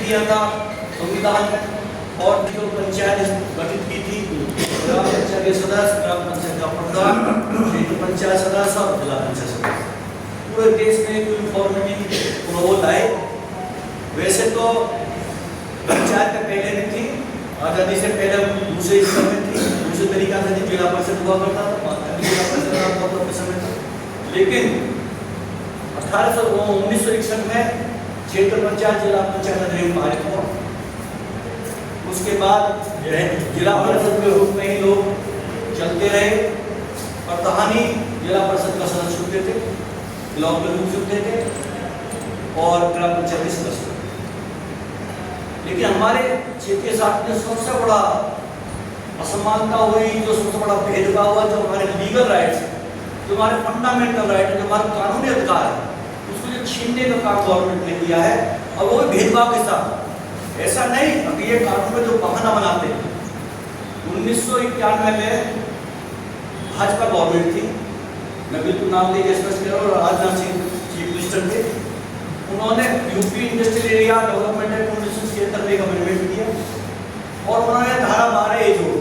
दिया था संविधान में, और जो पंचायत गठित की थी, ग्राम पंचायत के सदस्य, ग्राम पंचायत का प्रधान, क्षेत्र पंचायत सदस्य और जिला पंचायत सदस्य, पूरे देश में कोई फॉर्मेलिटी वो लाए। वैसे तो पंचायत में पहले भी थी, आजादी से पहले दूसरे स्तर में थी, दूसरे तरीका से जिला परिषद हुआ करता था, जिला परिषद समय था। लेकिन 1961 में क्षेत्र पंचायत जिला पंचायत अधिनियम पारित हुआ। उसके बाद जिला परिषद के रूप में ही लोग चलते रहे, प्रधान ही जिला परिषद का सदस्य होते थे, ब्लॉक के रूप होते थे और ग्राम पंचायत के सदस्य। लेकिन हमारे क्षेत्रीय शासन में सबसे बड़ा असमानता हुई, जो सबसे बड़ा भेदभाव हुआ, जो हमारे लीगल राइट्स, जो हमारे फंडामेंटल राइट है, जो हमारे कानूनी अधिकार है, उसको जो छीनने का काम गवर्नमेंट ने किया है, और वो भी भेदभाव के साथ। ऐसा नहीं अभी ये कानून में जो बहाना बनाते हैं। 1991 में भाजपा गवर्नमेंट थी, मैं बिल्कुल नाम लेके स्पष्ट कर रहा हूँ, राजनाथ सिंह चीफ मिनिस्टर थे। उन्होंने UP industrial area development act 1976 में एक अमेंडमेंट किया और उन्होंने धारा 12 जोड़ी,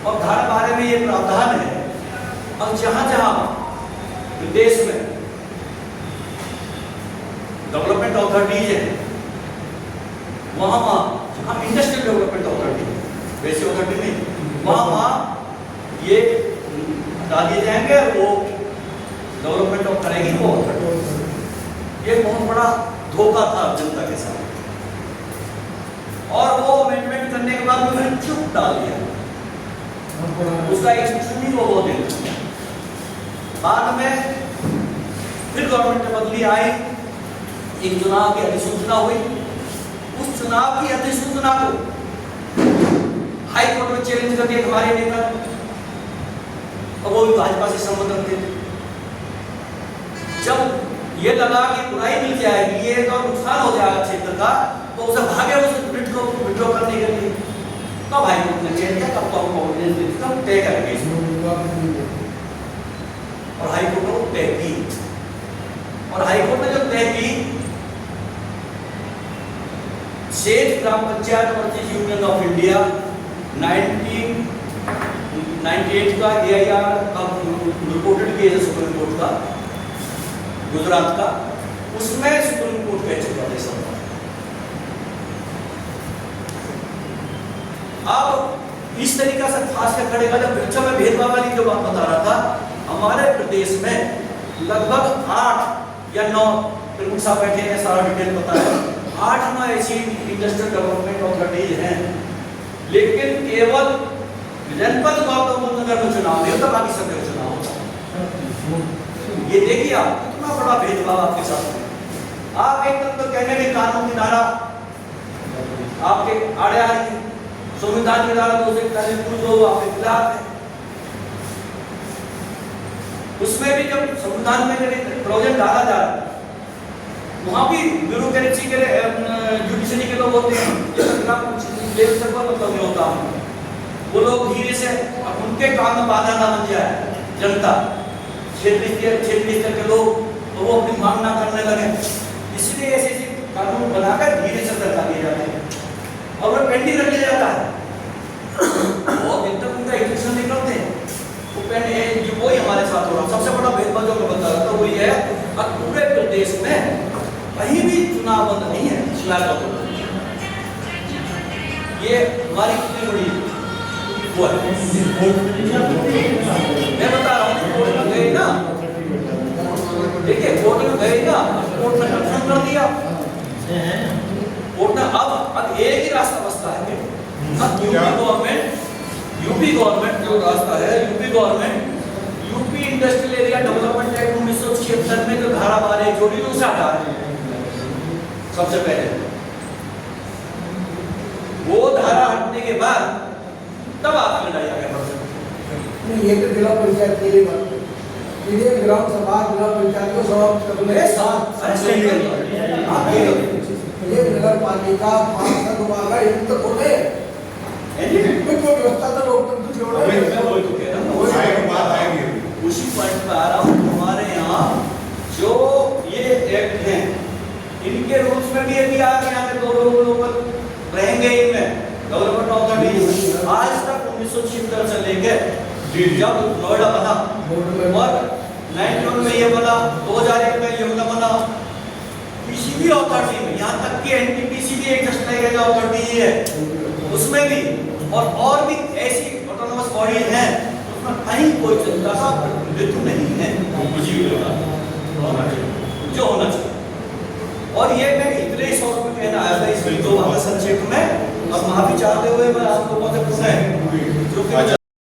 और धारा 12 में ये प्रावधान है, अब जहां प्रदेश में डेवलपमेंट अथॉरिटीज है, वहां जहां इंडस्ट्रियल डेवलपमेंट अथॉरिटी, वैसी अथॉरिटी नहीं, वहां ये हटा दिए जाएंगे, वो डेवलपमेंट करेगी वो अथॉरिटी। ये बहुत बड़ा धोखा था जनता के साथ, और वो अमेंडमेंट करने के बाद उन्होंने चुप डाल दिया, उसका एक्सटेंशन को वो दे। बाद में फिर गवर्नमेंट में बदली आई, एक चुनाव की अधिसूचना हुई, उस चुनाव की अधिसूचना को हाई कोर्ट में चैलेंज कर दिया हमारे नेता, और वो भी भाजपा से संबंध रखते थे। जब ये लगा कि बुराई मिल जाएगी, ये तो नुकसान हो जाएगा क्षेत्र का, तो उसे भागे उसे विड्रॉ करने के लिए, तो हाई कोर्ट ने चेंज किया, तब तो हम तय करेंगे, और हाई कोर्ट ने तय की, और हाई कोर्ट ने जब तय की, state gram panchayat versus union of India 1998 का AIR का रिपोर्टेड केस है सुप्रीम कोर्ट का, गुजरात का, उसमें सुप्रीम कोर्ट कह चुका है सब। अब इस तरीका से खास कर खड़ेगा, जब मैं भेदभाव वाली जो बात बता रहा था, हमारे प्रदेश में लगभग 8 या 9 प्रमुख साहब बैठे हैं, सारा डिटेल पता है, 8-9 ऐसी इंडस्ट्रियल डेवलपमेंट अथॉरिटीज हैं, लेकिन केवल जनपद गौतम बुद्ध नगर में चुनाव नहीं होता, बाकी सब जगह चुनाव होता। ये देखिए आप कितना बड़ा भेदभाव आपके साथ। आप एक तरफ तो कहने के कानून की धारा आपके आड़े आ रही है, संविधान की धारा 241 आपके खिलाफ है। उसमें भी जब संविधान में प्रोविजन डाला जा रहा है, वहां भी ब्यूरोक्रेसी के जुडिशरी के लोग होते हैं, मतलब नहीं होता, वो लोग धीरे से उनके काम में बाधा ना बन जाए जनता, क्षेत्रीय स्तर के लोग, तो वो अपनी मांग ना करने लगे, इसलिए ऐसे कानून बनाकर धीरे से सरकार दिए जाते हैं, और वो पेंडिंग रख लिया जाता है, वो जब तक उनका एग्जीक्यूशन नहीं करते हैं, वो ही हमारे साथ हो रहा। सबसे बड़ा भेदभाव जो मैं बता रहा था वो ये है, अब पूरे प्रदेश में कहीं भी चुनाव बंद नहीं है, ये हमारी कितनी बड़ी वो है। मैं बता रहा हूँ, कोर्ट में गए ना, देखिए कोर्ट में गए ना, कोर्ट ने कंफर्म कर दिया, कोर्ट ने अब एक ही रास्ता बचता है, अब यूपी गवर्नमेंट जो रास्ता है, UP industrial area development act 1976 में जो धारा 12 जोड़ी उसे हटा रहे हैं। सबसे पहले वो धारा हटने के बाद तब आप लड़ाई आगे बढ़ सकते हैं। ये तो जिला पंचायत के लिए बात है, ये ग्राम सभा जिला पंचायत को समाप्त करने के साथ ये नगर पालिका पार्षद वाला इन तक हो गए, कोई व्यवस्था तो लोकतंत्र जोड़ा है। मैं वही तो कह रहा हूँ, बात आएगी उसी पॉइंट पर आ रहा हूँ। हमारे यहाँ जो ये एक्ट हैं इनके रूल्स में भी ये भी आ गया कि 2 लोग रहेंगे इनमें गवर्नमेंट ऑथोरिटी। आज तक 1976 से लेकर जब नोएडा बना और 91 में ये बना, 2001 में ये बना, किसी भी अथॉरिटी में, यहाँ तक कि एनटीपीसी भी एक जस्टिफाइड अथॉरिटी है उसमें भी, और भी ऐसी ऑटोनोमस बॉडी हैं उसमें कहीं कोई जनता का प्रतिनिधित्व नहीं है जो होना चाहिए। और ये मैं इतने शौक में कहना आया था इस वीडियो वाला संक्षेप में, अब माफी चाहते हुए मैं आप लोगों से पूछना है जो कि